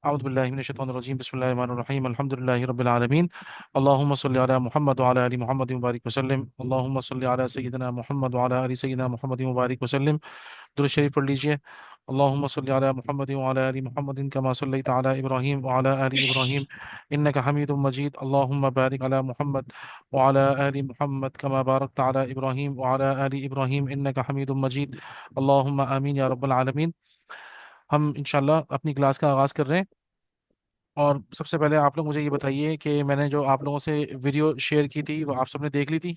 अऊज़ु बिल्लाहि मिनश शैतानिर रजीम बिस्मिल्लाहिर रहमानिर रहीम अल्हम्दुलिल्लाहि रब्बिल आलमीन अल्लाहुम्मा सल्लि अला मुहम्मद व अला आलि मुहम्मद व बारिक वसल्लम अल्लाहुम्मा सल्लि अला सय्यिदिना मुहम्मद व अला आलि सय्यिदिना मुहम्मद व बारिक वसल्लम। दुरूद शरीफ पढ़ लीजिए। अल्लाहुम्मा सल्लि अला मुहम्मद व अला आलि मुहम्मद कमा सल्लैता अला इब्राहीम व अला आलि इब्राहीम इन्नका हमीदुम मजीद। अल्लाहुम्मा बारिक अला मुहम्मद व अला आलि मुहम्मद कमा बारकता अला इब्राहीम व अला आलि इब्राहीम इन्नका हमीदुम मजीद। अल्लाहुम्मा आमीन या रब्बल आलमीन। हम इंशाल्लाह अपनी क्लास का आगाज़ कर रहे हैं। और सबसे पहले आप लोग मुझे ये बताइए कि मैंने जो आप लोगों से वीडियो शेयर की थी वो आप सबने देख ली थी।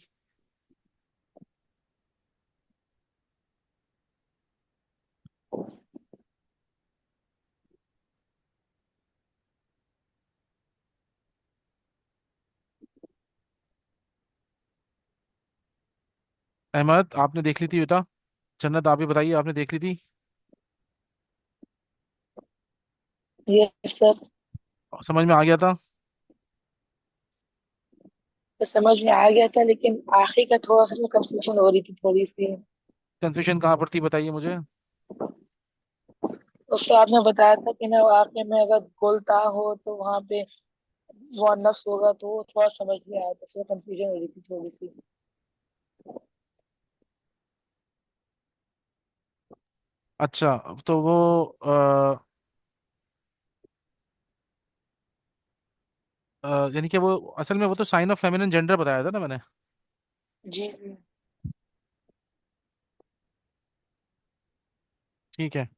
अहमद, आपने देख ली थी बेटा? जन्नत, आप भी बताइए, आपने देख ली थी? Yes sir. समझ में आ गया था? तो समझ में आ गया था, लेकिन आखिर का थोड़ा सा कंफ्यूजन हो रही थी थोड़ी सी। कंफ्यूजन कहाँ पर थी, बताइए मुझे। उसको आपने बताया था कि ना आखिर में अगर गोलता हो तो वहां पे वो नफ्स होगा, तो वो थोड़ा समझ में आया था, उसमें कंफ्यूजन हो रही थी थोड़ी सी। अच्छा, तो वो यानी कि वो असल में वो तो साइन ऑफ फेमिनिन जेंडर बताया था ना मैंने। जी जी। ठीक है।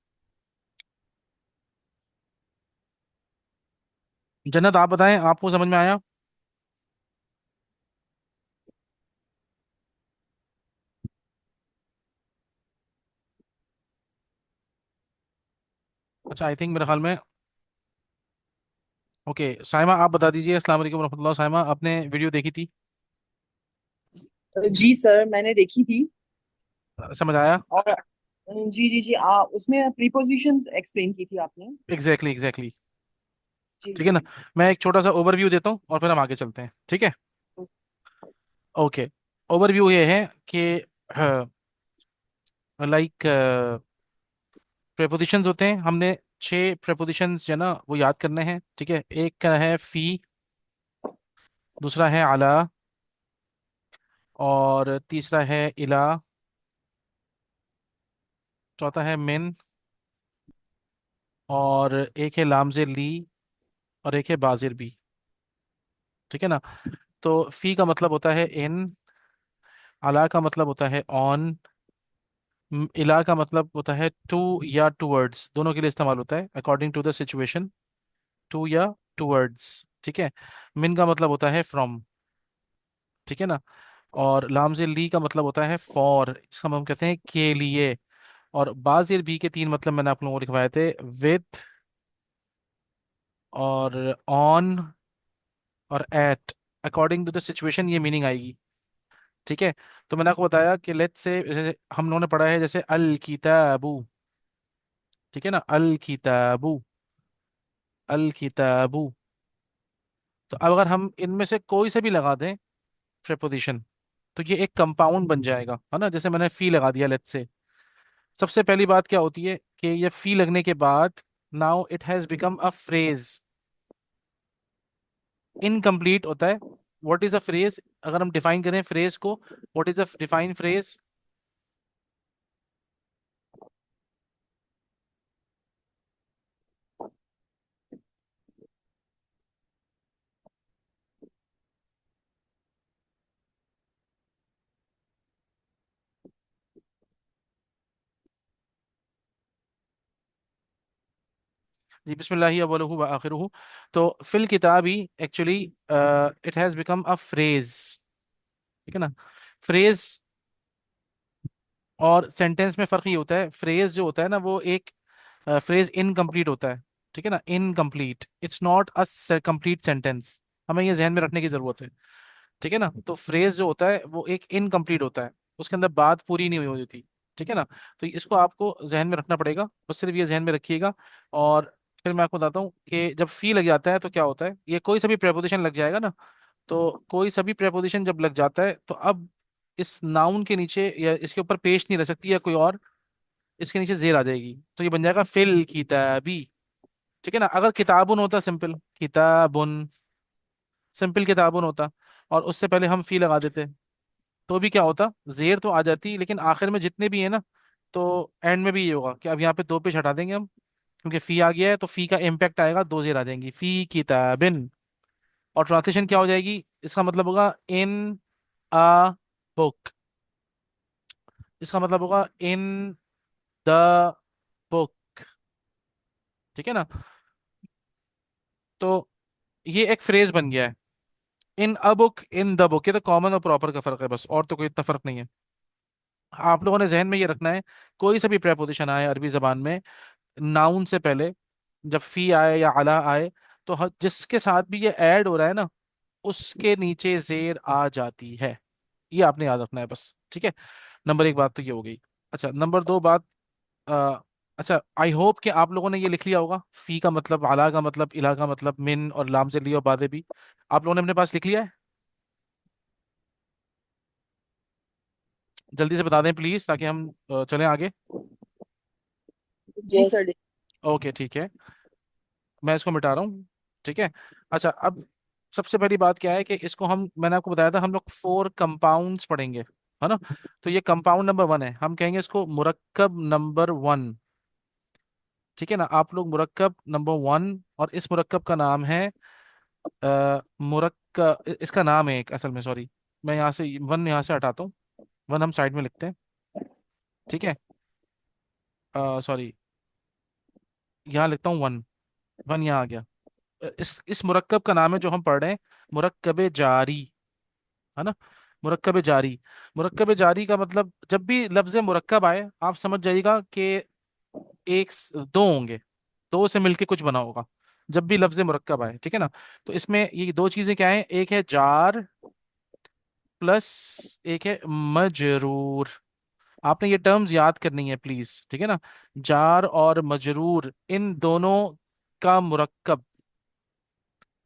जन्नत, आप बताएं, आपको समझ में आया? अच्छा, आई थिंक मेरे ख्याल में। ओके, साइमा आप बता दीजिए। अस्सलाम वालेकुम रहमतुल्लाह। साइमा, आपने वीडियो देखी थी? जी सर, मैंने देखी थी। समझ आया? और जी जी जी, उसमें प्रीपोजिशंस एक्सप्लेन की थी आपने। Exactly exactly. जी ठीक है जी। ना। मैं एक छोटा सा ओवरव्यू देता हूँ और फिर हम आगे चलते हैं, ठीक है? ओके। ओवरव्यू ये है कि लाइक प्रेपोजिशंस होते हैं। हमने छह प्रेपोजिशंस जो है ना वो याद करने हैं, ठीक है? एक का है फी, दूसरा है अला, और तीसरा है इला, चौथा है मिन, और एक है लामजे ली, और एक है बाजिर बी। ठीक है ना। तो फी का मतलब होता है इन, अला का मतलब होता है ऑन, इला का मतलब होता है टू या टूवर्ड्स, दोनों के लिए इस्तेमाल होता है according to the situation, to या टूवर्ड्स। ठीक है। मिन का मतलब होता है फ्रॉम। ठीक है ना। और लामजे ली का मतलब होता है फॉर, इसका मतलब हम कहते हैं के लिए। और बाजिर बी के तीन मतलब मैंने आप लोगों को लिखवाए थे, विथ, और ऑन, और at. According to the situation ये मीनिंग आएगी। ठीक है। तो मैंने आपको बताया कि लेट्स से हम लोगों ने पढ़ा है जैसे अल किताबू। ठीक है ना, अल किताबू, अल किताबू। तो अब अगर हम इनमें से कोई से भी लगा दें प्रेपोजिशन, तो ये एक कंपाउंड बन जाएगा, है ना। जैसे मैंने फी लगा दिया लेट्स से। सबसे पहली बात क्या होती है कि ये फी लगने के बाद now it has become a phrase. Incomplete होता है। What is a phrase? अगर हम डिफाइन करें फ्रेज को, what is a define phrase? जी, बिस्मिल्लाहि अव्वलुहु व आखिरुहु। तो फिल किताबी actually it has become a phrase. ठीक है ना। फ्रेज और सेंटेंस में फर्क ये होता है, फ्रेज जो होता है ना वो एक फ्रेज इनकम्प्लीट होता है। ठीक है ना, incomplete, it's not a complete sentence. हमें ये जहन में रखने की जरूरत है। ठीक है ना। तो फ्रेज जो होता है वो एक इनकम्प्लीट होता है, उसके अंदर बात पूरी नहीं हुई होती। ठीक है ना। तो इसको आपको जहन में रखना पड़ेगा, बस सिर्फ ये जहन में रखिएगा। और फिर मैं आपको बताता हूँ कि जब फी लग जाता है तो क्या होता है। ये कोई सा भी प्रेपोजिशन लग जाएगा ना, तो कोई सा भी प्रेपोजिशन जब लग जाता है तो अब इस नाउन के नीचे या इसके ऊपर पेश नहीं रह सकती या कोई और, इसके नीचे जेर आ जाएगी, तो ये बन जाएगा फिल किताबी। ठीक है ना। अगर किताबुन होता सिंपल किताबुन, सिंपल किताबुन होता, और उससे पहले हम फी लगा देते, तो भी क्या होता, जेर तो आ जाती, लेकिन आखिर में जितने भी है ना, तो एंड में भी ये होगा कि अब यहाँ पे दो पेश हटा देंगे हम, क्योंकि फी आ गया है, तो फी का इम्पैक्ट आएगा, दो जेर आ जाएंगी, फी किताबिन। और ट्रांसलेशन क्या हो जाएगी, इसका मतलब होगा इन अ बुक, इसका मतलब होगा इन द बुक। ठीक है ना। तो ये एक फ्रेज बन गया है, in a book in the book. ये तो कॉमन और प्रॉपर का फर्क है बस, और तो कोई इतना फर्क नहीं है। आप लोगों ने जहन में ये रखना है, कोई सा भी प्रेपोजिशन आए अरबी जबान में, नाउन से पहले जब फी आए या अला आए, तो जिसके साथ भी ये ऐड हो रहा है ना, उसके नीचे जेर आ जाती है। ये आपने याद रखना है बस, ठीक है। नंबर एक बात तो ये हो गई। अच्छा, नंबर दो बात, अ, अच्छा, आई होप कि आप लोगों ने ये लिख लिया होगा, फी का मतलब, अला का मतलब, इला का मतलब, मिन और लाम से लिया, और बादे भी आप लोगों ने अपने पास लिख लिया है। जल्दी से बता दें प्लीज, ताकि हम चलें आगे। जी यस। सर। ओके ठीक है, मैं इसको मिटा रहा हूँ। ठीक है। अच्छा, अब सबसे पहली बात क्या है कि इसको हम, मैंने आपको बताया था हम लोग फोर कंपाउंड्स पढ़ेंगे, है ना। तो ये कंपाउंड नंबर वन है, हम कहेंगे इसको मुरक्कब नंबर वन। ठीक है ना। आप लोग मुरक्कब नंबर वन, और इस मुरक्कब का नाम है मुरक्कब, इसका नाम है एक असल में, सॉरी, मैं यहाँ से वन यहाँ से हटाता हूँ, वन हम साइड में लिखते हैं। ठीक है, सॉरी, यहाँ लिखता हूँ वन, वन यहाँ आ गया। इस मुरक्कब का नाम है जो हम पढ़ रहे हैं, मुरक्कब जारी, है ना। मुरक्कब जारी, मुरक्कब जारी का मतलब, जब भी लफ्ज मुरक्कब आए आप समझ जाइएगा कि दो होंगे, दो से मिलके कुछ बना होगा, जब भी लफ्ज मुरक्कब आए। ठीक है ना। तो इसमें ये दो चीजें क्या है, एक है जार प्लस एक है मजरूर। आपने ये टर्म्स याद करनी है प्लीज, ठीक है ना। जार और मजरूर, इन दोनों का मुरक्कब,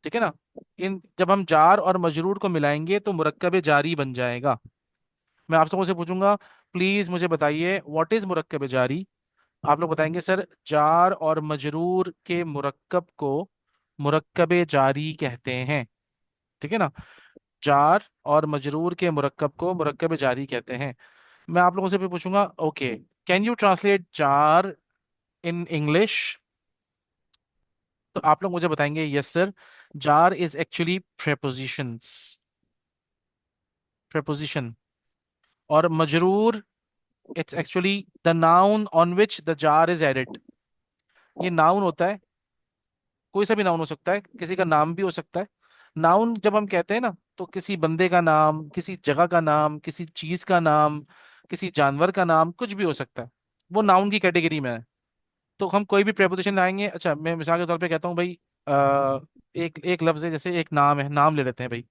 ठीक है ना। इन जब हम जार और मजरूर को मिलाएंगे तो मुरक्कब जारी बन जाएगा। मैं आप लोगों से पूछूंगा, प्लीज मुझे बताइए व्हाट इज मुरक्कब जारी। आप लोग बताएंगे सर, जार और मजरूर के मुरक्कब को मुरक्कब जारी कहते हैं। ठीक है ना। जार और मजरूर के मुरक्कब को मुरक्कब जारी कहते हैं। मैं आप लोगों से भी पूछूंगा, ओके, कैन यू ट्रांसलेट जार इन इंग्लिश। तो आप लोग मुझे बताएंगे, यस सर, जार इज एक्चुअली प्रेपोजिशंस, प्रेपोजिशन। और मजरूर, it's actually the noun on which the जार इज एडेड। ये नाउन होता है, कोई सा भी नाउन हो सकता है, किसी का नाम भी हो सकता है। नाउन जब हम कहते हैं ना, तो किसी बंदे का नाम, किसी जगह का नाम, किसी चीज का नाम, किसी जानवर का नाम, कुछ भी हो सकता है, वो नाउन की कैटेगरी में है। तो हम कोई भी प्रेपोजिशन लाएंगे, अच्छा मैं मिसाल के तौर पे कहता हूँ भाई, एक एक लफ्ज है, जैसे एक नाम है, नाम ले लेते हैं भाई।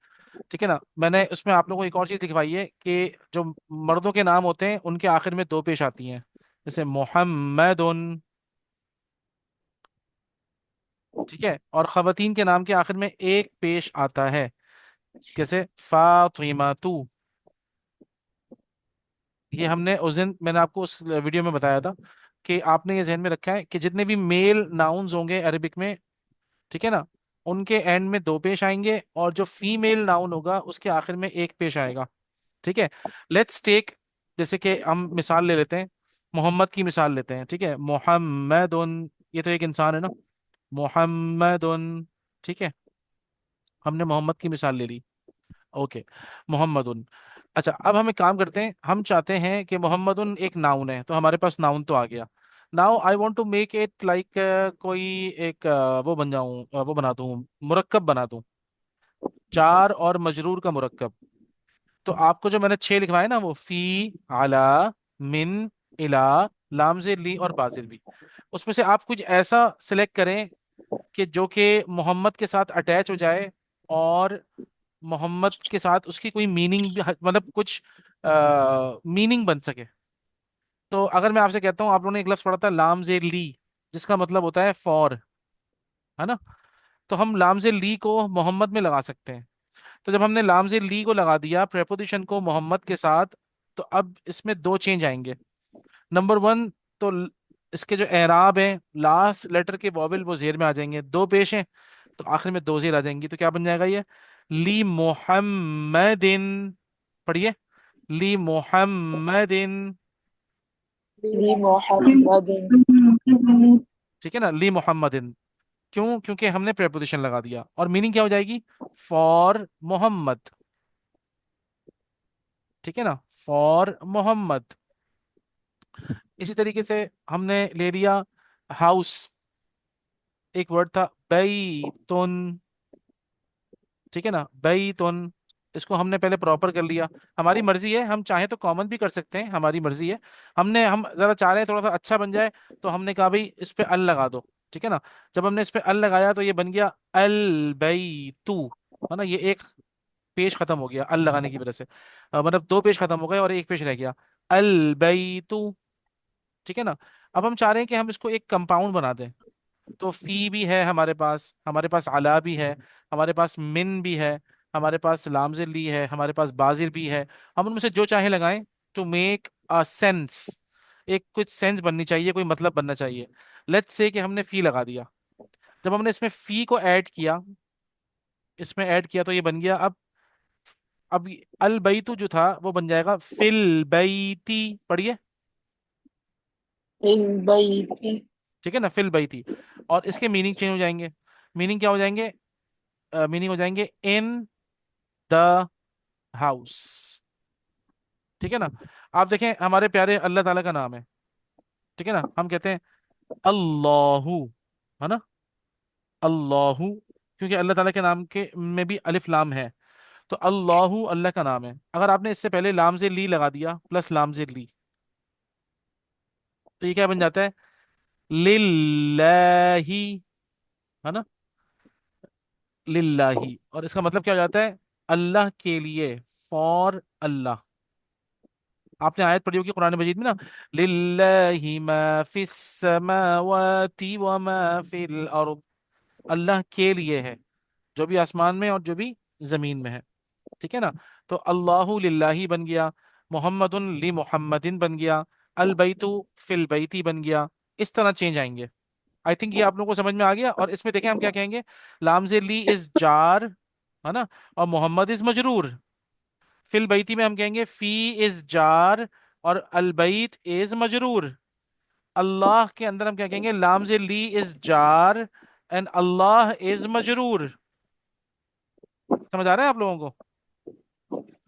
ठीक है ना। मैंने उसमें आप लोगों को एक और चीज लिखवाई है कि जो मर्दों के नाम होते हैं उनके आखिर में दो पेश आती हैं, जैसे मोहम्मदुन। ठीक है। और खवातीन के नाम के आखिर में एक पेश आता है, कैसे, फातिमातु। ये हमने उस दिन, मैंने आपको उस वीडियो में बताया था कि आपने ये जहन में रखा है कि जितने भी मेल नाउन्स होंगे अरबिक में, ठीक है ना, उनके एंड में दो पेश आएंगे, और जो फीमेल नाउन होगा उसके आखिर में एक पेश आएगा। ठीक है। लेट्स टेक, जैसे कि हम मिसाल ले लेते हैं, मोहम्मद की मिसाल लेते हैं। ठीक है, मोहम्मदुन, ये तो एक इंसान है ना, मोहम्मदुन। ठीक है, हमने मोहम्मद की मिसाल ले ली। ओके, मोहम्मदुन। अच्छा, अब हम एक काम करते हैं, हम चाहते हैं कि मोहम्मदुन एक नाउन है, तो हमारे पास नाउन तो आ गया। Now I want to make it like, कोई एक वो बन जाऊं, वो बना दूं, मुरक्कब बना दूं, जार और मजरूर का मुरक्कब। तो आपको जो मैंने छह लिखवाए ना, वो फी, आला, मिन, इला, लामजे ली और बाजिल भी, उसमें से आप कुछ ऐसा सिलेक्ट करें कि जो कि मोहम्मद के साथ अटैच हो जाए, और मोहम्मद के साथ उसकी कोई मीनिंग भी, मतलब कुछ मीनिंग बन सके। तो अगर मैं आपसे कहता हूँ, आप लोगों ने एक लफ्ज पढ़ा था लामजे ली, जिसका मतलब होता है फॉर, है ना। तो हम लामजे ली को मोहम्मद में लगा सकते हैं। तो जब हमने लामजे ली को लगा दिया प्रेपोजिशन को मोहम्मद के साथ, तो अब इसमें दो चेंज आएंगे। नंबर वन, तो इसके जो एराब है, लास्ट लेटर के वॉवेल वो जेर में आ जाएंगे, दो पेश हैं तो आखिर में दो जेर आ जाएंगी, तो क्या बन जाएगा ये? ली मोहम्मदिन। पढ़िए, ली मोहम्मदिन। ली मोहम्मदिन। ठीक है ना, ली मोहम्मदिन। क्यों? क्योंकि हमने प्रेपोजिशन लगा दिया, और मीनिंग क्या हो जाएगी? फॉर मोहम्मद। ठीक है ना, फॉर मोहम्मद। इसी तरीके से हमने ले लिया हाउस, एक वर्ड था बैतुन। ठीक है ना, बैतुन। इसको हमने पहले प्रॉपर कर लिया। हमारी मर्जी है, हम चाहे तो कॉमन भी कर सकते हैं, हमारी मर्जी है। हम जरा चाह रहे हैं थोड़ा सा अच्छा बन जाए, तो हमने कहा भाई इस पे अल लगा दो। ठीक है ना, जब हमने इस पे अल लगाया तो ये बन गया अल बैतु। है ना, ये एक पेज खत्म हो गया अल लगाने की वजह से। मतलब दो पेज खत्म हो गए और एक पेज रह गया, अल बैतु। ठीक है ना, अब हम चाह रहे हैं कि हम इसको एक कंपाउंड बना दें। तो फी भी है हमारे पास अला भी है, हमारे पास मिन भी है, हमारे पास लामजिली है, हमारे पास बाजिर भी है। हम उनमें से जो चाहे लगाएं, टू मेक अ सेंस। एक कुछ सेंस बननी चाहिए, कोई मतलब बनना चाहिए। लेट्स से कि हमने फी लगा दिया। जब हमने इसमें फी को ऐड किया, इसमें ऐड किया तो ये बन गया। अब अल बैतु जो था वो बन जाएगा फिल बैती। पढ़िए, फिल बैती। ठीक है ना, फिल बैती। और इसके मीनिंग चेंज हो जाएंगे। मीनिंग क्या हो जाएंगे? मीनिंग हो जाएंगे इन द हाउस। ठीक है ना, आप देखें हमारे प्यारे अल्लाह ताला का नाम है। ठीक है ना, हम कहते हैं अल्लाहू, है ना, अल्लाहू। क्योंकि अल्लाह ताला के नाम के में भी अलिफ लाम है, तो अल्लाहू अल्लाह का नाम है। अगर आपने इससे पहले लाम से ली लगा दिया, प्लस लाम से ली, तो ये क्या बन जाता है? लिल्लाही। है ना, लिल्लाही। और इसका मतलब क्या हो जाता है? अल्लाह के लिए, फॉर अल्लाह। आपने आयत पढ़ी होगी कुरान मजीद में ना, लिल्लाहि मा फिस समावाति व मा फिल अर्द। अल्लाह के लिए है जो भी आसमान में और जो भी जमीन में है। ठीक है ना, तो अल्लाहु लिल्लाही बन गया, मोहम्मदुन ली मोहम्मदिन बन गया, अल बैतु फिल बैती बन गया। इस तरह चेंज आएंगे। आई थिंक ये आप लोगों को समझ में आ गया। और इसमें देखें हम क्या कहेंगे, लामजे ली इज जार, है ना, और मोहम्मद इज मजरूर। फिल बैती में हम कहेंगे फी इज जार और अलबैत इज मजरूर। अल्लाह के अंदर हम क्या कहेंगे, लामजे ली इज जार एंड अल्लाह इज मजरूर। समझ आ रहा है आप लोगों को?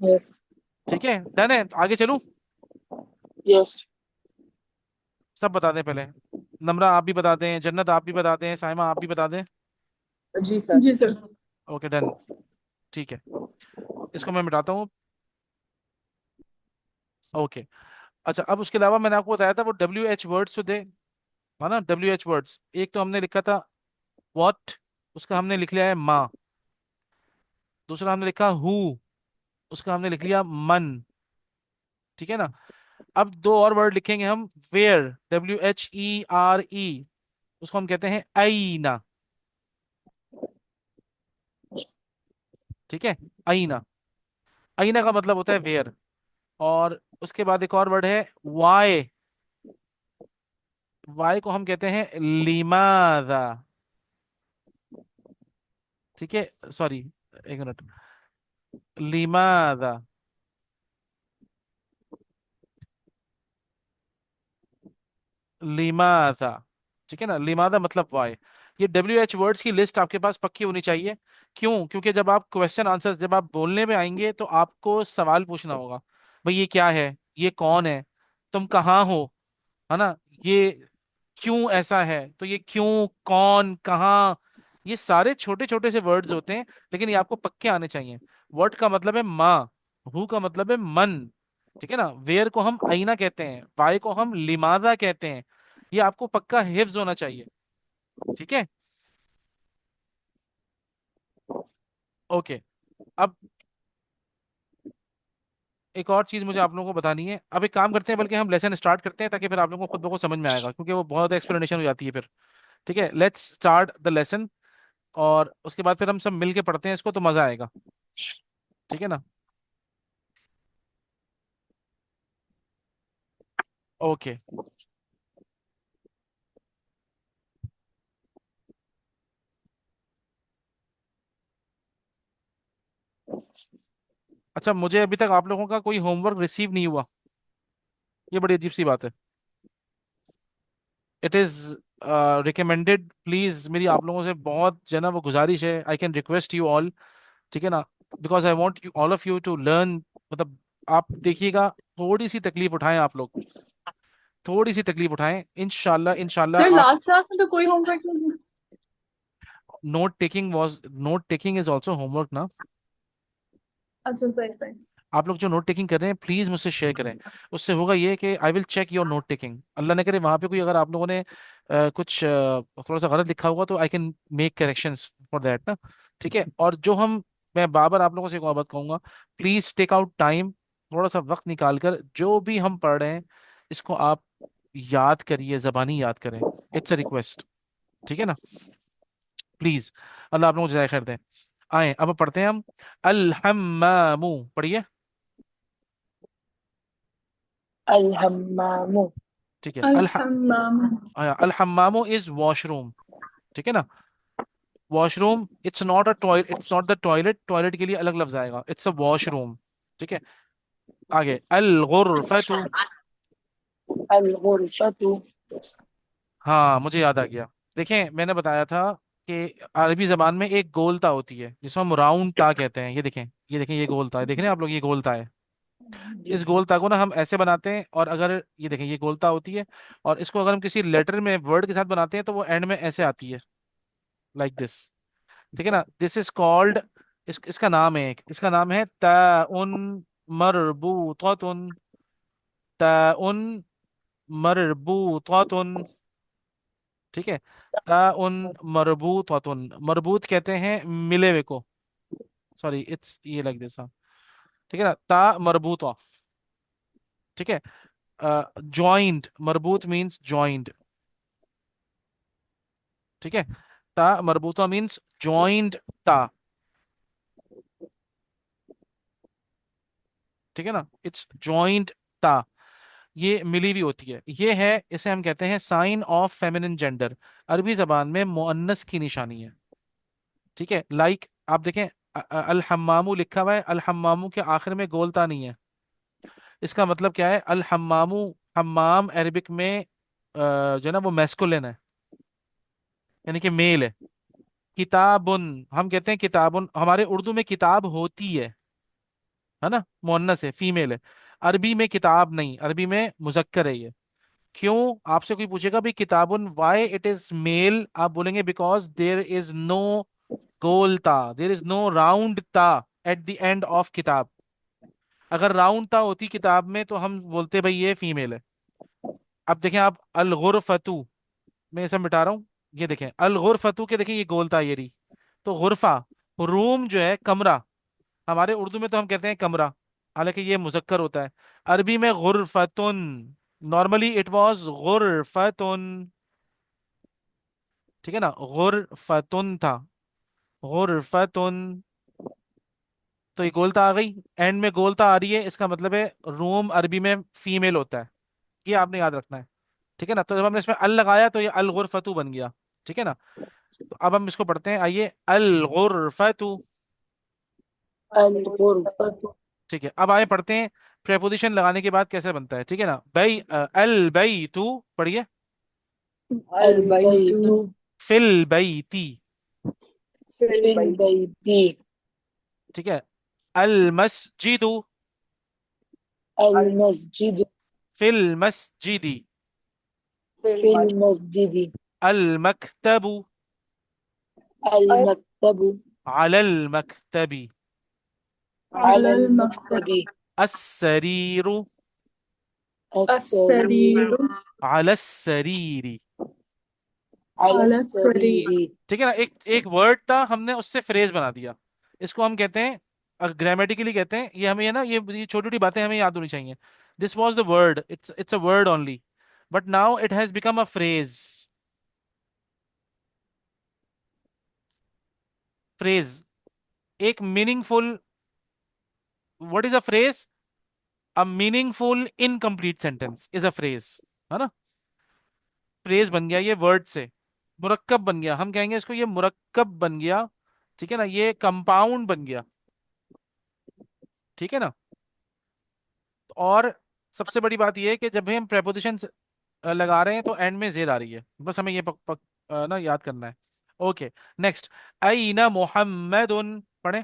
यस। ठीक है, डन है, तो आगे चलूं? यस। सब बता दें पहले। नम्रा आप भी बता दें, जन्नत आप भी बता दें, साइमा आप भी बता दें। जी सर। जी सर। Okay, done. ठीक है, इसको मैं मिटाता हूँ। ओके। अच्छा, अब उसके अलावा मैंने आपको बताया था वो WH वर्ड्स तो दे, है ना, WH वर्ड्स। एक तो हमने लिखा था वॉट, उसका हमने लिख लिया है माँ। दूसरा हमने लिखा हु, उसका हमने लिख लिया मन। ठीक है ना, अब दो और वर्ड लिखेंगे हम, वेयर, WHERE, उसको हम कहते हैं आईना। ठीक है, आईना। आईना का मतलब होता है वेयर। और उसके बाद एक और वर्ड है वाई। वाई को हम कहते हैं लिमाजा। ठीक है, सॉरी, एक मिनट, लिमाजा। लिमाजा। ठीक है ना, लिमाजा मतलब वाई। ये WH वर्ड्स की लिस्ट आपके पास पक्की होनी चाहिए। क्यों? क्योंकि जब आप क्वेश्चन आंसर, जब आप बोलने में आएंगे तो आपको सवाल पूछना होगा, भाई ये क्या है, ये कौन है, तुम कहाँ हो, है ना, ये क्यों ऐसा है, तो ये क्यों, कौन, कहाँ, ये सारे छोटे छोटे से वर्ड्स होते हैं, लेकिन ये आपको पक्के आने चाहिए। वर्ड का मतलब है माँ, हु का मतलब है मन। ठीक है ना, वेयर को हम आईना कहते हैं, वाई को हम लिमाजा कहते हैं। ये आपको पक्का हिफ्ज होना चाहिए। ठीक है, ओके। अब एक और चीज मुझे आप लोगों को बतानी है। अब एक काम करते हैं, बल्कि हम लेसन स्टार्ट करते हैं, ताकि फिर आप लोगों को खुद ब खुद समझ में आएगा, क्योंकि वो बहुत एक्सप्लेनेशन हो जाती है फिर। ठीक है, लेट्स स्टार्ट द लेसन। और उसके बाद फिर हम सब मिल के पढ़ते हैं इसको, तो मजा आएगा। ठीक है ना, ओके। अच्छा, मुझे अभी तक आप लोगों का कोई होमवर्क रिसीव नहीं हुआ, ये बड़ी अजीब सी बात है। इट इज रिकमेंडेड, प्लीज, मेरी आप लोगों से बहुत जो है ना वो गुजारिश है, I can request you all, ठीक है ना, because I want you all of you to learn. मतलब आप देखिएगा, थोड़ी सी तकलीफ उठाएं आप लोग, थोड़ी सी तकलीफ उठाएं, इंशाल्लाह इंशाल्लाह सर आप। लास्ट क्लास में तो कोई होमवर्क नहीं। Note taking is also homework ना। अच्छा सही सही। आप लोग जो नोट टेकिंग कर रहे हैं प्लीज मुझसे शेयर करें, उससे होगा ये कि I will check your note taking, Allah ने करे वहां पे कोई अगर आप लोगों ने कुछ थोड़ा सा गलत लिखा होगा तो I can make corrections for that ना। ठीक है, और जो हम, मैं बार बार आप लोगों से एक और बात कहूंगा, प्लीज टेक आउट टाइम, थोड़ा सा वक्त निकाल कर जो भी हम पढ़ रहे हैं इसको आप याद करिए, जबानी याद करें, इट्स अ रिक्वेस्ट, ठीक है ना, प्लीज। अल्लाह आप लोगों को जज़ाय खैर दें। आए अब पढ़ते हैं हम। अल हम्मामू, पढ़िए। अल हम्मामु। ठीक है, अल्हम्माम। अल हम्मामू इज वॉशरूम, ठीक है ना। Washroom, it's not a toilet, it's not the toilet, toilet के लिए अलग लफ्ज आएगा, इट्स अ वॉशरूम, ठीक है। आगे, अल गुरफतु। अल गुरफतु। हाँ, मुझे याद आ गया। देखें, मैंने बताया था कि अरबी जबान में एक गोलता होती है जिसको हम राउंड ता कहते हैं, ये देखें, ये देखें, ये गोलता है, देख रहे हैं आप लोग, ये गोलता है। जी इस गोलता को ना हम ऐसे बनाते हैं, और अगर ये देखें, ये गोलता होती है, और इसको अगर हम किसी लेटर में वर्ड के साथ बनाते हैं तो वो एंड में ऐसे आती है, लाइक दिस, ठीक है ना। दिस इज कॉल्ड, इसका नाम है, एक इसका नाम है ताउन मरबूततुन, ताउन मरबूततुन, ठीक है। ताउन मरबूततुन, मरबूत कहते हैं मिले हुए को, सॉरी इट्स ये लाइक दिस, हाँ, ठीक है ना, ता मरबूता, ठीक है। जॉइंट, मरबूत मींस जॉइंट, ठीक है। ता मरबूता मींस जॉइंट ता, ठीक है ना, इट्स जॉइंट ता, ये मिली हुई होती है, ये है, इसे हम कहते हैं साइन ऑफ फेमिनिन जेंडर, अरबी जबान में मुअन्नस की निशानी है, ठीक है। लाइक आप देखें, अल हम्मामू लिखा हुआ है, अल हम्मामू के आखिर में गोलता नहीं है, इसका मतलब क्या है, अल हम्मामू, हम्माम अरबिक में जो है ना वो मैस्कुलिन है, यानी कि मेल है। किताबुन, हम कहते हैं किताबुन, हमारे उर्दू में किताब होती है ना, मुअन्नस है, फीमेल है। अरबी में किताब नहीं, अरबी में मुजक्कर है ये। क्यों, आपसे कोई पूछेगा भाई किताबुन व्हाई इट इज मेल, आप बोलेंगे बिकॉज देयर इज नो गोलता, देयर इज नो राउंड ता एट द एंड ऑफ किताब। अगर राउंड ता होती किताब में तो हम बोलते भाई ये फीमेल है। अब देखें आप, अल गुरफतु, मैं ये सब मिटा रहा हूँ, ये देखें अल गुरफतु के, देखें ये गोलता ये रही, तो गुरफा, रूम जो है कमरा, हमारे उर्दू में तो हम कहते हैं कमरा, हालांकि ये मुजक्कर होता है। अरबी में गुरफतुन, नॉर्मली इट वाज गुरफतुन, ठीक है ना, गुरफतुन था, गुरफतुन, तो ये गोलता आ गई, एंड में गोलता आ रही है, इसका मतलब है रूम अरबी में फीमेल होता है, ये आपने याद रखना है, ठीक है ना। तो जब हमने इसमें अल लगाया तो ये अल गुरफतु बन गया, ठीक है ना। तो अब हम इसको पढ़ते हैं, आइए, अल गुरफतु, अल गुरफतु। ठीक है। अब आए पढ़ते हैं प्रेपोजिशन लगाने के बाद कैसे बनता है, ठीक है ना। बई, अल बई तू, पढ़िए। अल अल बैतु बैतु। फिल बैती, फिल फिल बैत बैती। ठीक है। अल मस्जिदु, अल अल मस्जिद। फिल मस्जिदी, फिल फिल मस मस्जिद। अल मकतबु, अल अल मकतबु। अलल मकतबी, अलल अलल मकतब। मकतबी। अस्सरीरु, अस्सरीर। अस्सरीर। अलस्सरीरी, अलस सरीर। अलस्सरीर। ठीक है ना। एक एक वर्ड था, हमने उससे फ्रेज बना दिया, इसको हम कहते हैं, ग्रामेटिकली कहते हैं, ये हमें, ये ना, ये छोटी छोटी बातें हमें याद होनी चाहिए। This was the word, it's a word only, but now it has become a phrase, phrase, एक meaningful, what is a phrase, a meaningful incomplete sentence is a phrase, है ना। फ्रेज बन गया ये वर्ड से, मुरक्कब बन गया, हम कहेंगे इसको, ये मुरक्कब बन गया, ठीक है ना, ये कंपाउंड बन गया, ठीक है ना। और सबसे बड़ी बात यह है कि जब भी हम प्रेपोजिशन लगा रहे हैं तो एंड में जेड आ रही है, बस हमें ये ना याद करना है। Okay, next. अईना मुहम्मदुन, पढ़े।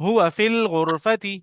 हुआ फिल गुरफती,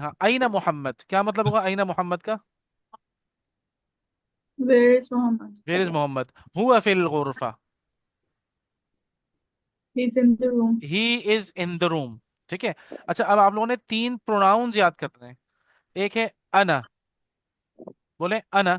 हाँ, अईना मोहम्मद क्या मतलब होगा, अईना मोहम्मद का? Where is Muhammad? Where is Muhammad? हुआ फिल गुरफा, He's in the room. He is in the room, ठीक है। अच्छा, अब आप लोगों ने तीन प्रोनाउंस याद करने हैं। एक है अना, बोले अना।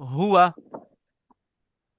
हुआ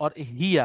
और हिया,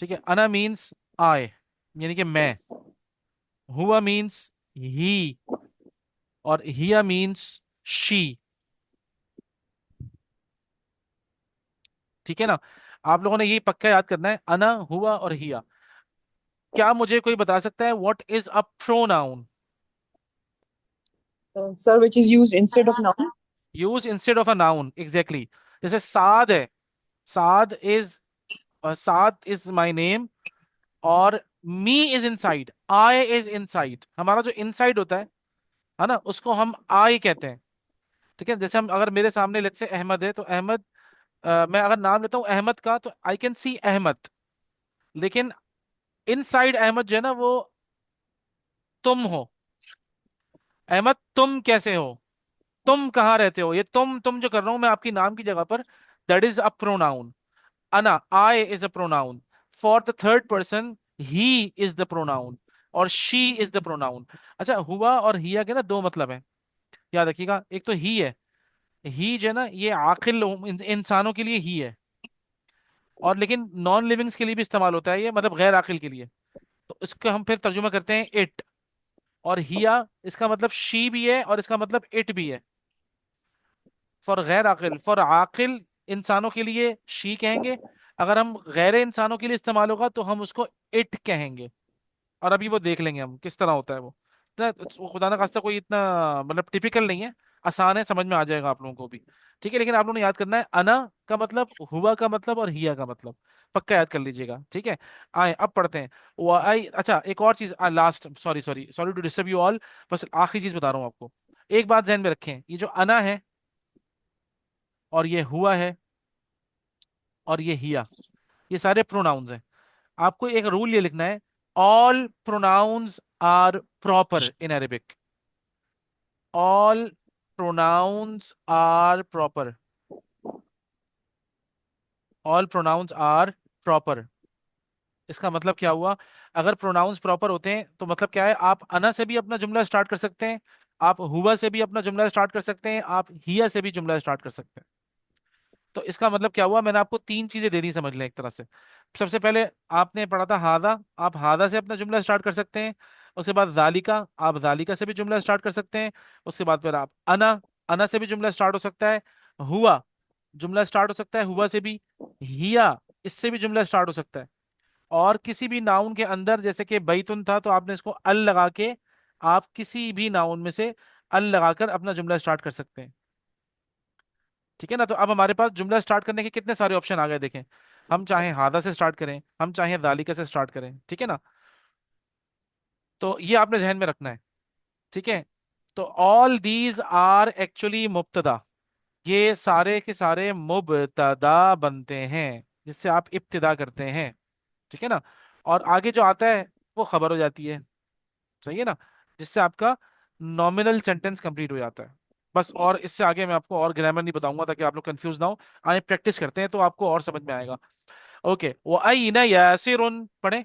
ठीक है। अना मीन्स आई, यानी कि मैं। हुआ मीन्स ही, और हिया मीन्स शी, ठीक है ना। आप लोगों ने ये पक्का याद करना है, अना, हुआ और हिया। क्या मुझे कोई बता सकता है what is a pronoun? Sir, which is used instead of noun. Use instead of a noun, exactly. जैसे साद है, Saad is, Saad is my name, और me is inside, I is inside. हमारा जो इनसाइड होता है ना, उसको हम आई कहते हैं, ठीक है। जैसे हम अगर मेरे सामने लेट्स से अहमद है, तो अहमद, मैं अगर नाम लेता हूँ अहमद का, तो आई कैन सी अहमद, लेकिन इनसाइड अहमद जो है ना, वो तुम हो। अहमद तुम कैसे हो, तुम कहाँ रहते हो, ये तुम जो कर रहा हूं मैं आपकी नाम की जगह पर, दैट इज अ प्रोनाउन। अना, I is a pronoun. For the third person, he is the pronoun, और शी इज द प्रोनाउन। अच्छा, हुआ और हिया के ना दो मतलब है, याद रखिएगा। एक तो ही है, ही जो है ना, ये आकिल इंसानों के लिए ही है, और लेकिन नॉन लिविंग्स के लिए भी इस्तेमाल होता है ये, मतलब गैर आकिल के लिए। तो इसको हम फिर तर्जुमा करते हैं इट। और हिया, इसका मतलब शी भी है और इसका मतलब इट भी है। फॉर गैर आकिल, फॉर आकिल इंसानों के लिए शी कहेंगे, अगर हम गैर इंसानों के लिए इस्तेमाल होगा तो हम उसको इट कहेंगे। और अभी वो देख लेंगे हम किस तरह होता है वो। वो खुदा ना खास्ता कोई इतना मतलब टिपिकल नहीं है, आसान है, समझ में आ जाएगा आप लोगों को भी, ठीक है। लेकिन आप लोगों ने याद करना है, अना का मतलब, हुआ का मतलब, और हिया का मतलब, पक्का याद कर लीजिएगा, ठीक है। आए अब पढ़ते हैं। वो आई, अच्छा एक और चीज, last, sorry sorry sorry to disturb you all, बस आखिरी चीज बता रहा हूँ आपको। एक बात ध्यान में रखें, ये जो अना है, और ये हुआ है, और ये हिया, ये सारे प्रोनाउंस हैं। आपको एक रूल ये लिखना है, all pronouns are proper in Arabic. All pronouns are proper, all pronouns are proper. इसका मतलब क्या हुआ? अगर प्रोनाउंस प्रॉपर होते हैं तो मतलब क्या है, आप अना से भी अपना जुमला स्टार्ट कर सकते हैं, आप हुआ से भी अपना जुमला स्टार्ट कर सकते हैं, आप हिया से भी जुमला स्टार्ट कर सकते हैं। तो इसका मतलब क्या हुआ, मैंने आपको तीन चीजें दे दी, समझ लें एक तरह से। सबसे पहले आपने पढ़ा था हादा, आप हादा से अपना जुमला स्टार्ट कर सकते हैं। उसके बाद जालिका, आप जालिका से भी जुमला स्टार्ट कर सकते हैं। उसके बाद फिर आप अना, अना से भी जुमला स्टार्ट हो सकता है। हुआ, जुमला स्टार्ट हो सकता है हुआ से भी। हिया, इससे भी जुमला स्टार्ट हो सकता है। और किसी भी नाउन के अंदर, जैसे कि बैतुन था, तो आपने इसको अल लगा के, आप किसी भी नाउन में से अल लगाकर अपना जुमला स्टार्ट कर सकते हैं, ठीक है ना। तो अब हमारे पास जुमला स्टार्ट करने के कितने सारे ऑप्शन आ गए देखें। हम चाहे हादा से स्टार्ट करें, हम चाहे जालिका से स्टार्ट करें, ठीक है ना। तो ये आपने ध्यान में रखना है, ठीक है। तो ऑल दीज आर एक्चुअली मुब्तदा, ये सारे के सारे मुब्तदा बनते हैं, जिससे आप इब्तिदा करते हैं, ठीक है ना। और आगे जो आता है वो खबर हो जाती है, सही है ना, जिससे आपका नॉमिनल सेंटेंस कंप्लीट हो जाता है। बस, और इससे आगे मैं आपको और ग्रामर नहीं बताऊंगा ताकि आप लोग कंफ्यूज ना हो। आए प्रैक्टिस करते हैं तो आपको और समझ में आएगा। ओके, वो अयना यासिरुन, पढ़े।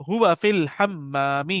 हुआ फिल हम्मामी,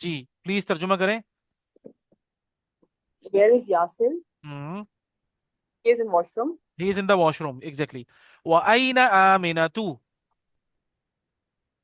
जी प्लीज तर्जुमा करें। Where is Yasir? Hmm, He is in washroom. He is in the washroom, exactly. वो अयना आमिनतु,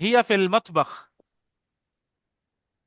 हिया फिल मतबख,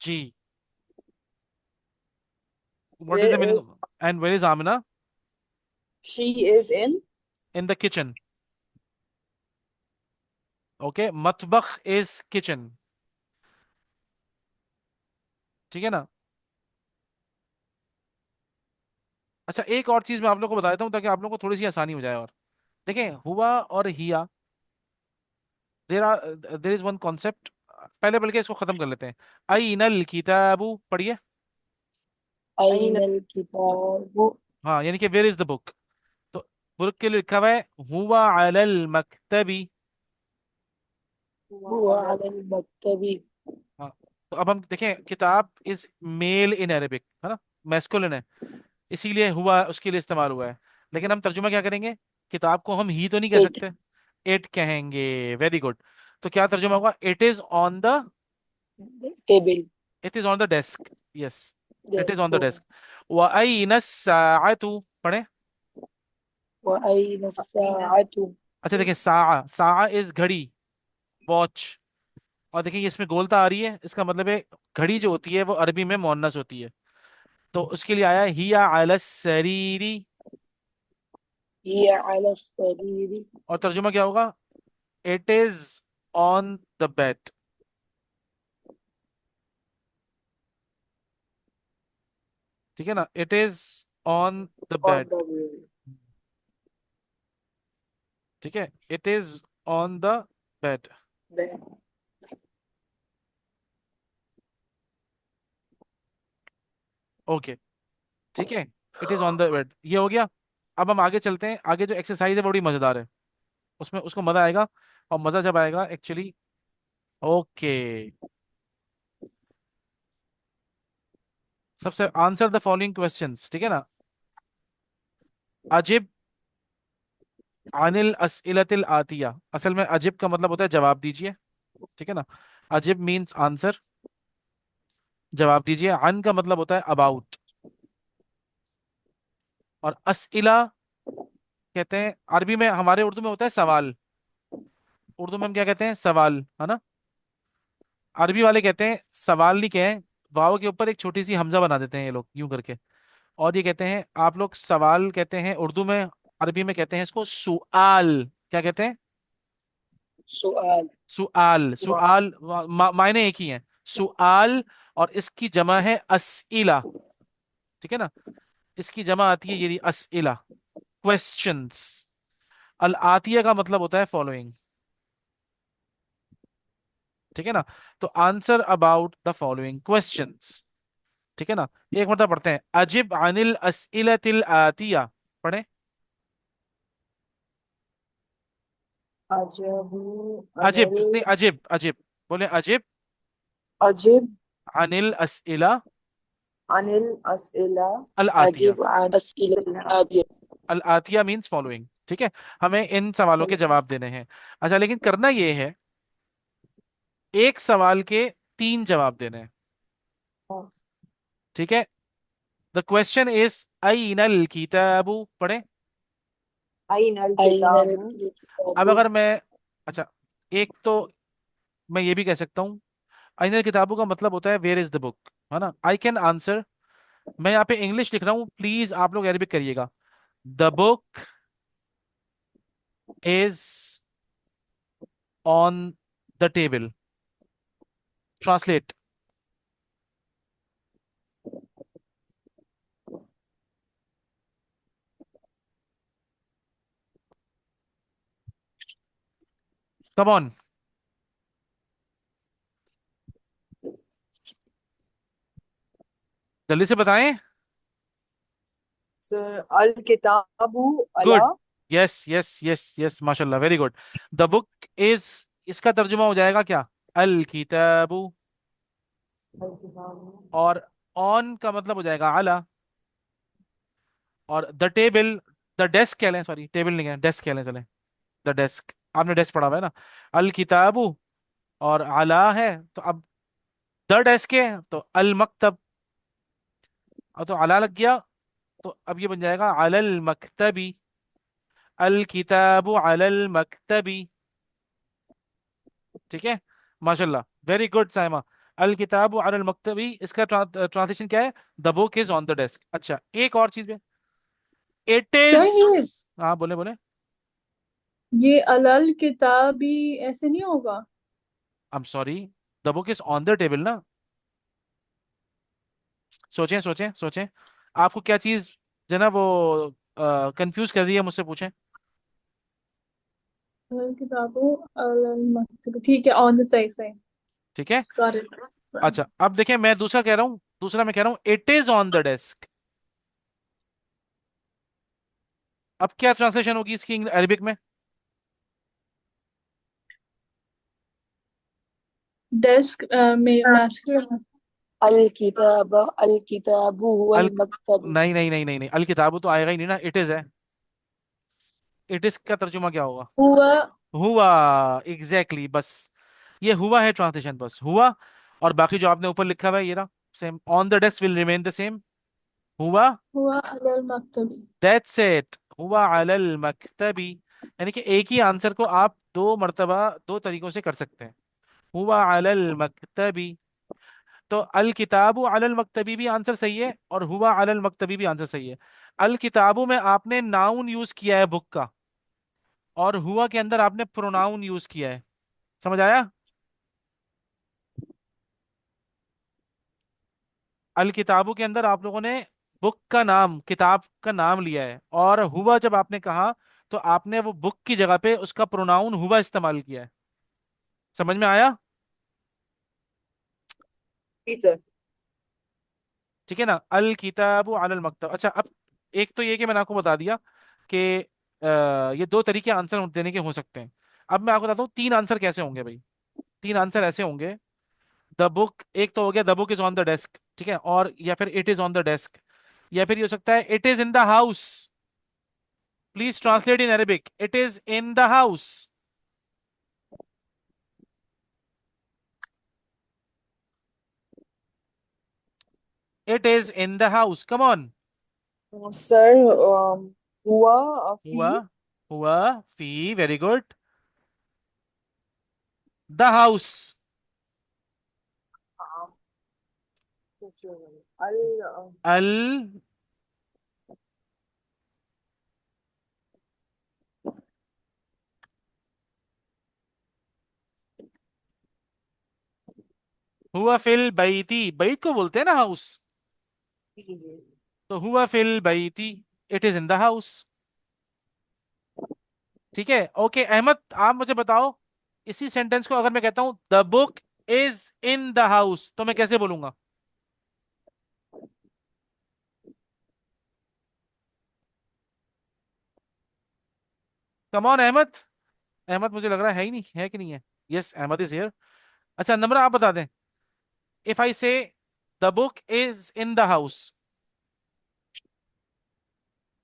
जी। What is Where the meaning? is and where is Amina? she is in? In the kitchen, okay, मतबख इज किचन, ठीक है ना। अच्छा, एक और चीज मैं आप लोगों को बता देता हूँ ताकि आप लोगों को थोड़ी सी आसानी हो जाए। और देखें, हुआ और हिया, देर इज वन कॉन्सेप्ट। पहले बल्कि इसको खत्म कर लेते हैं। अइनल किताबु पढ़िए। अइन अइनल किताबु हाँ, यानी कि वेयर इज द बुक। तो बुक के लिए लिखा हुआ है हुआ अलल मकतबी। हुआ अलल मक्तबी। हाँ, तो अब हम देखें, किताब इज मेल इन अरेबिक, है ना, मैस्कुलिन है, इसीलिए हुआ उसके लिए इस्तेमाल हुआ है। लेकिन हम तर्जुमा क्या करेंगे? किताब को हम ही तो नहीं कह इट सकते, इट कहेंगे। Very good. तो क्या तर्जुमा होगा? It is on the, table. It is on the desk. Yes, it is on the देखो। डेस्क। वअयना साअतु पढ़े। व अइन अइन साअतु। अच्छा देखिए, सा इज घड़ी, वॉच। और देखिए ये इसमें गोलता आ रही है, इसका मतलब है घड़ी जो होती है वो अरबी में मुअन्नस होती है। तो उसके लिए आया हिया अला सरीरी। हिया अला सरीरी। और तर्जुमा क्या होगा? It is on the bed, ठीक है ना, it is on the on bed, the bed. ठीक है, it is on the bed. Okay, ठीक है, it is on the bed, ये हो गया। अब हम आगे चलते हैं। आगे जो एक्सरसाइज है वो बड़ी मजेदार है, उसमें उसको मजा आएगा। और मजा जब आएगा एक्चुअली। ओके, सबसे आंसर द फॉलोइंग क्वेश्चंस, ठीक है ना। अजिब अनिल अस्इलतिल आतिया, असल में अजिब का मतलब होता है जवाब दीजिए, ठीक है ना। अजिब मींस आंसर, जवाब दीजिए। अन का मतलब होता है अबाउट। और अस्इला कहते हैं अरबी में, हमारे उर्दू में होता है सवाल। उर्दू में हम क्या कहते हैं? सवाल, है ना। अरबी वाले कहते हैं सवाल नहीं कहें, वाव के ऊपर एक छोटी सी हमजा बना देते हैं ये लोग यूं करके। और ये कहते हैं, आप लोग सवाल कहते हैं उर्दू में, अरबी में कहते हैं इसको सुआल। क्या कहते हैं? सुआल। सुआल। सुआल मायने एक ही हैं, सुआल। और इसकी जमा है अस्इला, ठीक है ना। इसकी जमा आती है ये अस्इला, क्वेश्चंस। अल आतिया का मतलब होता है फॉलोइंग, ठीक है ना। तो answer about the following questions, ठीक है ना। एक मतलब पढ़ते हैं, अजिब अनिल अस्इलतिल आतिया पढ़े। अजब अजिब अनिल नहीं, अजिब अजिब, बोले अजिब अजिब अनिल अस्इला अनिल अस्इला अल आतिया। अजीब अन अस्इला आदिया। अल आतिया मींस फॉलोइंग, ठीक है। हमें इन सवालों के जवाब देने हैं। अच्छा, लेकिन करना ये है, एक सवाल के तीन जवाब देने हैं, ठीक है। द क्वेश्चन इज अइनल किताबु पढ़े। अइनल अइनल किताब अब किताबु। अगर मैं, अच्छा, एक तो मैं ये भी कह सकता हूँ, अइनल किताबु का मतलब होता है वेयर इज द बुक, है ना। आई कैन आंसर, मैं यहाँ पे इंग्लिश लिख रहा हूँ, प्लीज आप लोग अरबिक करिएगा। The book is on the table. Translate. Come on, जल्दी से बताएं। सर अल किताबु अला good, yes yes yes yes, माशाल्लाह, very good. The book is, इसका तर्जुमा हो जाएगा क्या? अल किताबु। अल किताबु और ऑन का मतलब हो जाएगा अला। और द टेबल, द डेस्क कह लें, सॉरी टेबल नहीं है, डेस्क कह लें, चलें। द डेस्क, आपने डेस्क पढ़ा हुआ है ना। अल किताबु और अला है, तो अब द डेस्क है तो अल मकतब। और तो अला लग गया, तो अब ये बन जाएगा अलल मकतबी। अल किताबु अलल मकतबी, ठीक है। माशाल्लाह, वेरी गुड साइमा। अल किताबु अलल मकतबी, इसका ट्रांसलेशन क्या है? The book is on the desk. अच्छा, एक और चीज है, इट इज, सर ये हाँ बोले बोले। ये अलल किताबी ऐसे नहीं होगा। I am sorry, the book is on the table ना। सोचें सोचें सोचें, आपको क्या चीज जो है ना वो कंफ्यूज कर रही है, मुझसे पूछें। अलल किताबो अलल मकतबी, ठीक है, ऑन द सही सही। ठीक है। Got it. अच्छा अब देखें, मैं दूसरा कह रहा हूँ, दूसरा मैं कह रहा हूँ it is on the desk. अब क्या ट्रांसलेशन होगी इसकी अरबिक में? डेस्क में मैस्कुलिन। अल किताब, अल किताबु अल हुवल मकतब। नहीं नहीं नहीं नहीं नहीं, अल किताबु तो आएगा ही नहीं ना, इट इज है। इट इज का तर्जुमा क्या होगा? हुआ। हुआ। एग्जैक्टली बस, ये हुआ है ट्रांसलेशन, बस हुआ। और बाकी जो आपने ऊपर लिखा हुआ है ये रहा same, on the desk will remain the same. हुआ। हुआ अलल मकतबी। दैट्स इट, हुआ अलल मकतबी। यानी कि एक ही आंसर को आप दो मर्तबा दो तरीकों से कर सकते हैं। हुआ अलल मकतबी। तो अल किताबु अलल मकतबी भी आंसर सही है, और हुआ अलल मकतबी भी आंसर सही है। अल किताबु में आपने नाउन यूज किया है बुक का, और हुआ के अंदर आपने प्रोनाउन यूज किया है। समझ आया? अल किताबु के अंदर आप लोगों ने बुक का नाम, किताब का नाम लिया है, और हुआ जब आपने कहा तो आपने वो बुक की जगह पे उसका प्रोनाउन हुआ इस्तेमाल किया है। समझ में आया? जी सर। ठीक है ना, अल किताबु अलल मकतब। अच्छा अब एक तो ये कि मैंने आपको बता दिया कि ये दो तरीके आंसर देने के हो सकते हैं। अब मैं आपको बताता हूँ तीन आंसर कैसे होंगे भाई। तीन आंसर ऐसे होंगे, द बुक, एक तो हो गया the book is on the desk, ठीक है, और या फिर it is on the desk, या फिर ये हो सकता है it is in the house. Please translate in Arabic, it is in the house. It is in the house, come on. Sir हुआ हुआ। फी हुआ फी, वेरी गुड। The house. अल अल हुआ फिल बैती, बैत को बोलते हैं ना हाउस, तो हुआ फिल बैती, it is in the house. ठीक है, ओके अहमद, आप मुझे बताओ, इसी सेंटेंस को अगर मैं कहता हूं the book is in the house, तो मैं कैसे बोलूंगा? Come on Ahmad. अहमद मुझे लग रहा है ही नहीं, है कि नहीं है? Yes, Ahmad is here. अच्छा नम्र आप बता दें, if I say the book is in the house.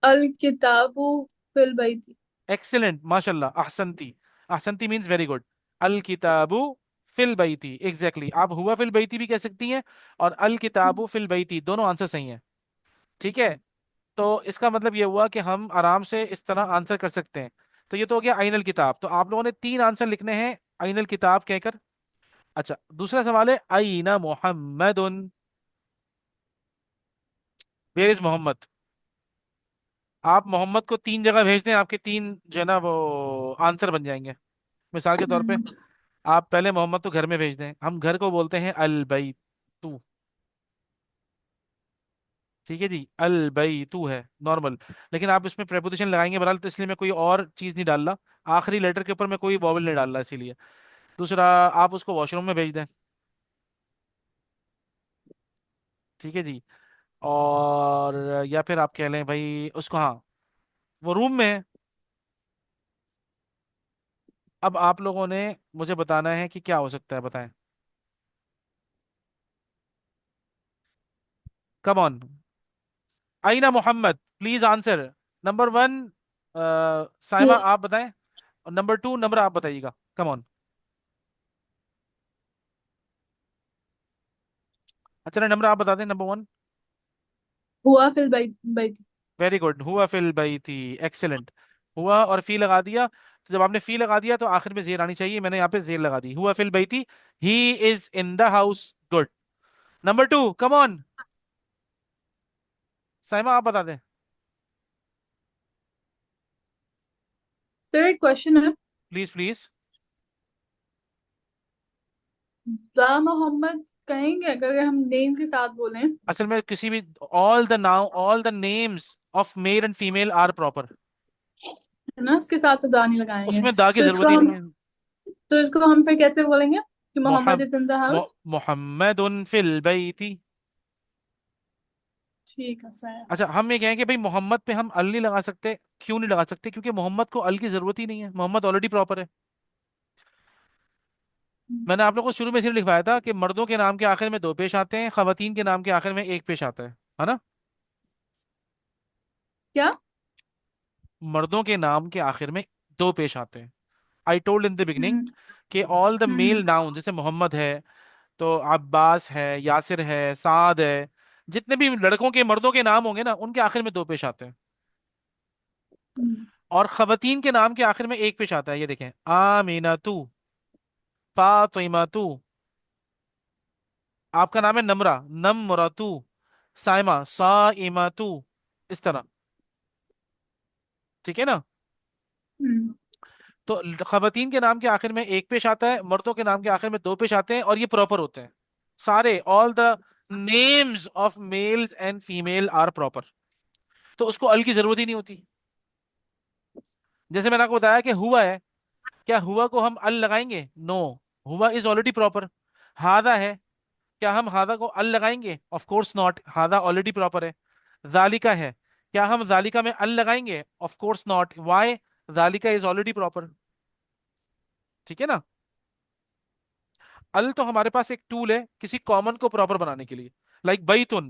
अल किताबु फिल बैती। एक्सीलेंट, माशाल्लाह, अहसनती। अहसनती मींस वेरी गुड। अल किताबु फिल बैती, एग्जैक्टली, आप हुआ फिल बैती भी कह सकती हैं, और अल किताबु फिल बैती, दोनों आंसर सही हैं। ठीक है, तो इसका मतलब ये हुआ कि हम आराम से इस तरह आंसर कर सकते हैं। तो ये तो हो गया आइनल किताब, तो आप लोगों ने तीन आंसर लिखने हैं आइनल किताब कहकर। अच्छा दूसरा सवाल है, आईना मोहम्मदुन, वेयर इज मोहम्मद? आप मोहम्मद को तीन जगह भेज दें, आपके तीन जो है ना वो आंसर बन जाएंगे। मिसाल के तौर पे, आप पहले मोहम्मद को घर में भेज दें, हम घर को बोलते हैं अल बैतू। ठीक है जी, अल बैतू है नॉर्मल, लेकिन आप इसमें प्रेपोजिशन लगाएंगे बहरहाल, तो इसलिए मैं कोई और चीज नहीं डाल रहा, आखिरी लेटर के ऊपर मैं कोई वॉवल नहीं डाल रहा इसीलिए। दूसरा, आप उसको वॉशरूम में भेज दें। ठीक है जी। और या फिर आप कह लें भाई उसको, हाँ वो रूम में है। अब आप लोगों ने मुझे बताना है कि क्या हो सकता है, बताएं। Come on, Aaina Mohammad, please answer. Number one Saima ये आप बताएं, और नंबर टू नंबर आप बताइएगा, कम ऑन। अच्छा नंबर आप बता दें, नंबर वन। हुआ फिल बैती। वेरी गुड, हुआ फिल बैती, एक्सेलेंट। हुआ और फी लगा दिया, तो जब आपने फी लगा दिया तो आखिर में जेर आनी चाहिए, मैंने यहाँ पे जेर लगा दी, हुआ फिल बैती, he is in the house, good. Number two, come on, Saima आप बता दें। सर एक क्वेश्चन है। Please please. ज़ा मोहम्मद कहेंगे अगर हम नेम के साथ बोलें? असल में किसी भी, all the names of male and female are proper. है ना, उसके साथ तो दा नहीं लगाएंगे। उसमें दा की तो इसको जरूरत ही नहीं हम है। तो इसको हम फिर कैसे बोलेंगे कि मोहम्मद मोहम इज इन द हाउस? मोहम्मदुन फिल बैती। ठीक है सर। अच्छा, हम ये कहें कि भाई मोहम्मद पे हम अल नहीं लगा सकते। क्यों नहीं लगा सकते? क्योंकि मोहम्मद को अल की जरूरत ही नहीं है, मोहम्मद ऑलरेडी प्रॉपर है। मैंने आप लोगों को शुरू में सिर्फ लिखवाया था कि मर्दों के नाम के आखिर में दो पेश आते हैं, खवातीन के नाम के आखिर में एक पेश आता है ना? क्या? मर्दों के नाम के आखिर में दो पेश आते हैं। I told in the beginning hmm. कि all the male hmm. Noun, जैसे मोहम्मद है, तो अब्बास है, यासिर है, साद है, जितने भी लड़कों के मर्दों के नाम होंगे ना, उनके आखिर में दो पेश आते हैं। हम्म। और खवातीन के नाम के आखिर में एक पेश आता है। ये देखें, आमीनतु, फातिमातु। आपका नाम है नमरा, नमरतु। साइमा, साइमातु। इस तरह। ठीक है ना? हम्म। तो खवातीन के नाम के आखिर में एक पेश आता है, मर्दों के नाम के आखिर में दो पेश आते हैं, और ये प्रॉपर होते हैं सारे। All the names of males and female are proper. तो उसको अल की जरूरत ही नहीं होती। जैसे मैंने आपको बताया कि हुआ है, क्या हुआ को हम अल लगाएंगे? नो, हुआ इज ऑलरेडी प्रॉपर। हादा है, क्या हम हादा को अल लगाएंगे? ऑफ कोर्स नॉट, हादा ऑलरेडी प्रॉपर है। जालिका है, क्या हम जालिका में अल लगाएंगे? Of course not, why? जालिका इज ऑलरेडी प्रॉपर। ठीक है ना? अल तो हमारे पास एक टूल है किसी कॉमन को प्रॉपर बनाने के लिए। लाइक बैतुन।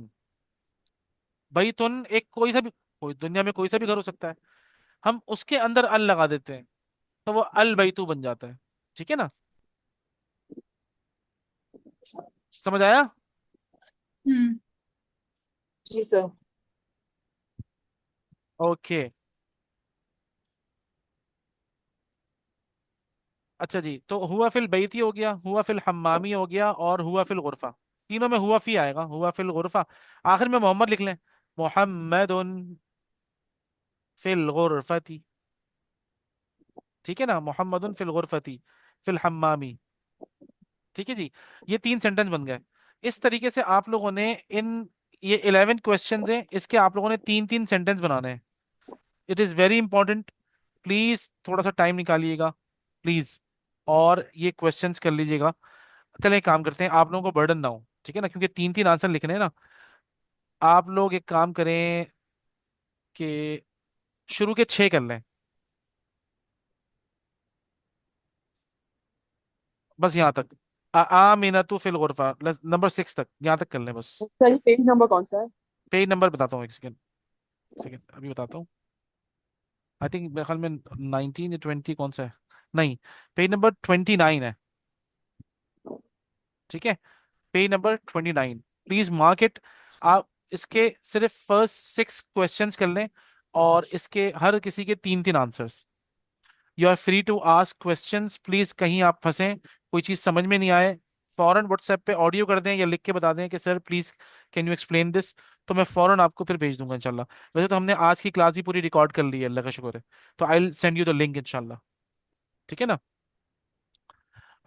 बैतुन एक कोई सा भी, कोई दुनिया में कोई सा भी घर हो सकता है, हम उसके अंदर अल लगा देते हैं, तो वो अल बैतू बन जाता है। ठीक है ना? समझ आया? हम्म। जी सर। ओके। अच्छा जी, तो हुआ फिल बैती हो गया, हुआ फिल हम्मामी हो गया, और हुआ फिल गुरफा। तीनों में हुआ फी आएगा, हुआ फिल गुरफा। आखिर में मोहम्मद लिख लें, मोहम्मदुन फिल गुरफती। ठीक है ना? मोहम्मदुन फिल गुरफती, फिल हम्मामी। ठीक है जी। ये तीन सेंटेंस बन गए। इस तरीके से आप लोगों ने इन, ये 11 क्वेश्चंस हैं, इसके आप लोगों ने तीन तीन सेंटेंस बनाने हैं। It is very important. Please थोड़ा सा टाइम निकालिएगा, प्लीज, और ये क्वेश्चंस कर लीजिएगा। चलें एक काम करते हैं, आप लोगों को बर्डन ना हो, ठीक है ना, क्योंकि तीन तीन आंसर लिखने हैं ना। आप लोग एक काम करें कि शुरू के 6 कर लें, बस यहाँ तक। आमिनतु फिल गुरफा, नंबर 6 तक, यहाँ तक कर लें बस। सर पेज नंबर कौन सा है? पेज नंबर बताता हूँ, एक सेकेंड, सेकेंड अभी बताता हूँ। आई थिंक मेरे ख्याल में 19 या 20, कौन सा है? नहीं, पेज नंबर 29 है। ठीक है, page number 29, please mark it. आप इसके सिर्फ फर्स्ट 6 क्वेश्चंस कर लें, और इसके हर किसी के तीन तीन answers. You are free to ask questions, please कहीं आप फंसें, कोई चीज समझ में नहीं आए, फौरन व्हाट्सएप पे ऑडियो कर दें या लिख के बता दें कि sir please can you explain this. तो मैं फौरन आपको फिर भेज दूंगा इंशाल्लाह। वैसे तो हमने आज की क्लास भी पूरी रिकॉर्ड कर ली है, अल्लाह का शुक्र है। तो I will send you the link इंशाल्लाह। ठीक है ना?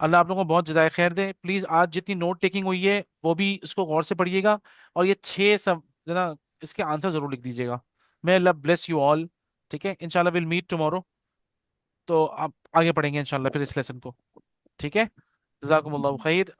अल्लाह आप लोगों को बहुत जज़ाय खैर दे। प्लीज आज जितनी नोट टेकिंग हुई है वो भी इसको गौर से पढ़िएगा, और ये 6 सब जना इसके आंसर जरूर लिख दीजिएगा। मे अल्लाह ब्लेस यू ऑल। ठीक है, इंशाल्लाह विल मीट टुमारो। तो आप आगे पढ़ेंगे इंशाल्लाह फिर इस लेसन को। ठीक है, जज़ाकुमुल्लाहु खैर।